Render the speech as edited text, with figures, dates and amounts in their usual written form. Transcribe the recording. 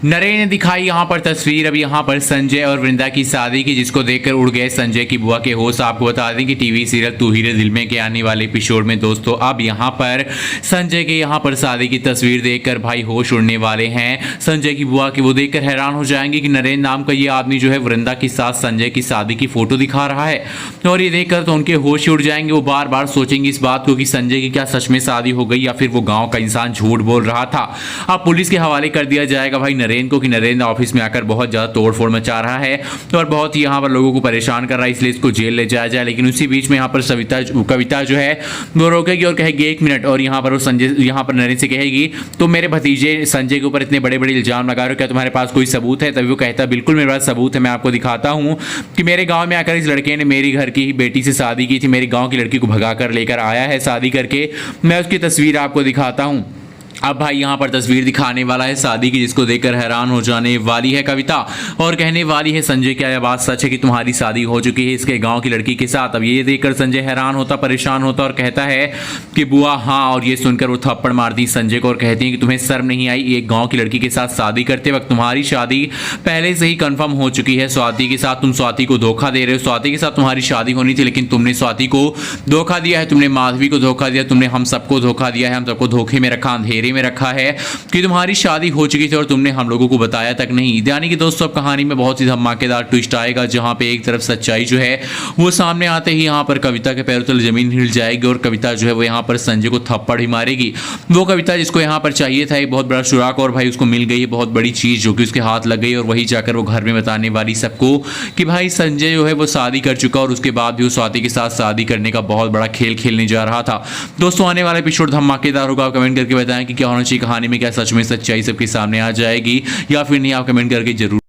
नरेन ने दिखाई यहाँ पर तस्वीर अब यहाँ पर संजय और वृंदा की शादी की, जिसको देखकर उड़ गए संजय की बुआ के होश। आपको बता दें कि टीवी सीरियल तू हीरे दिल में के आने वाले एपिसोड में दोस्तों अब यहाँ पर संजय के यहाँ पर शादी की तस्वीर देखकर भाई होश उड़ने वाले हैं संजय की बुआ के। वो देखकर हैरान हो जाएंगे कि नरेन नाम का ये आदमी जो है वृंदा के साथ संजय की शादी की फोटो दिखा रहा है, और ये देखकर तो उनके होश उड़ जाएंगे। वो बार बार सोचेंगे इस बात को कि संजय की क्या सच में शादी हो गई या फिर वो गाँव का इंसान झूठ बोल रहा था। अब पुलिस के हवाले कर दिया जाएगा भाई नरेन को कि नरेन ऑफिस में आकर बहुत ज़्यादा तोड़फोड़ मचा रहा है और बहुत ही यहाँ पर लोगों को परेशान कर रहा है, इसलिए इसको जेल ले जाया जाए। लेकिन उसी बीच में यहाँ पर कविता जो है वो रोकेगी और कहेगी 1 मिनट, और यहाँ पर वो संजय यहाँ पर नरेन से कहेगी तो मेरे भतीजे संजय के ऊपर इतने बड़े बड़े इल्जाम लगा रहे हो, क्या तुम्हारे पास कोई सबूत है? तभी वो कहता है बिल्कुल मेरे पास सबूत है, मैं आपको दिखाता हूँ कि मेरे गाँव में आकर इस लड़के ने मेरी घर की ही बेटी से शादी की थी, मेरे गाँव की लड़की को भगा कर लेकर आया है शादी करके, मैं उसकी तस्वीर आपको दिखाता हूँ। अब भाई यहाँ पर तस्वीर दिखाने वाला है शादी की, जिसको देखकर हैरान हो जाने वाली है कविता और कहने वाली है संजय क्या यह बात सच है कि तुम्हारी शादी हो चुकी है इसके गांव की लड़की के साथ? अब ये देखकर संजय हैरान होता परेशान होता और कहता है कि बुआ हाँ, और ये सुनकर वो थप्पड़ मारती संजय को और कहती है कि तुम्हें शर्म नहीं आई एक गाँव की लड़की के साथ शादी करते वक्त? तुम्हारी शादी पहले से ही कन्फर्म हो चुकी है स्वाति के साथ, तुम स्वाति को धोखा दे रहे हो। स्वाति के साथ तुम्हारी शादी होनी थी लेकिन तुमने स्वाति को धोखा दिया है, तुमने माधवी को धोखा दिया, तुमने हम सबको धोखा दिया है, हम सबको धोखे में रखा, अंधेरे में रखा है कि तुम्हारी शादी हो चुकी थी और तुमने हम लोगों को बताया तक नहीं। यानी कि दोस्तों अब कहानी में बहुत ही धमाकेदार ट्विस्ट आएगा, जहां पे एक तरफ सच्चाई जो है वो सामने आते ही यहाँ पर कविता के पैरों तले जमीन हिल जाएगी और कविता जो है वो यहाँ पर संजय को थप्पड़ ही मारेगी। वो कविता जिसको यहाँ पर चाहिए था एक बहुत बड़ा सुराग, और भाई उसको मिल गई है बहुत बड़ी चीज जो कि उसके हाथ लग गई, और वही जाकर वो घर में बताने वाली सबको कि भाई संजय जो है वो शादी कर चुका और उसके बाद भी वो स्वाति के साथ शादी करने का बहुत बड़ा खेल खेलने जा रहा था। दोस्तों आने वाला एपिसोड धमाकेदार होगा, आप कमेंट करके बताएं कि क्या होना चाहिए कहानी में, क्या सच में सच्चाई सबके सामने आ जाएगी या फिर नहीं, आप कमेंट करके जरूर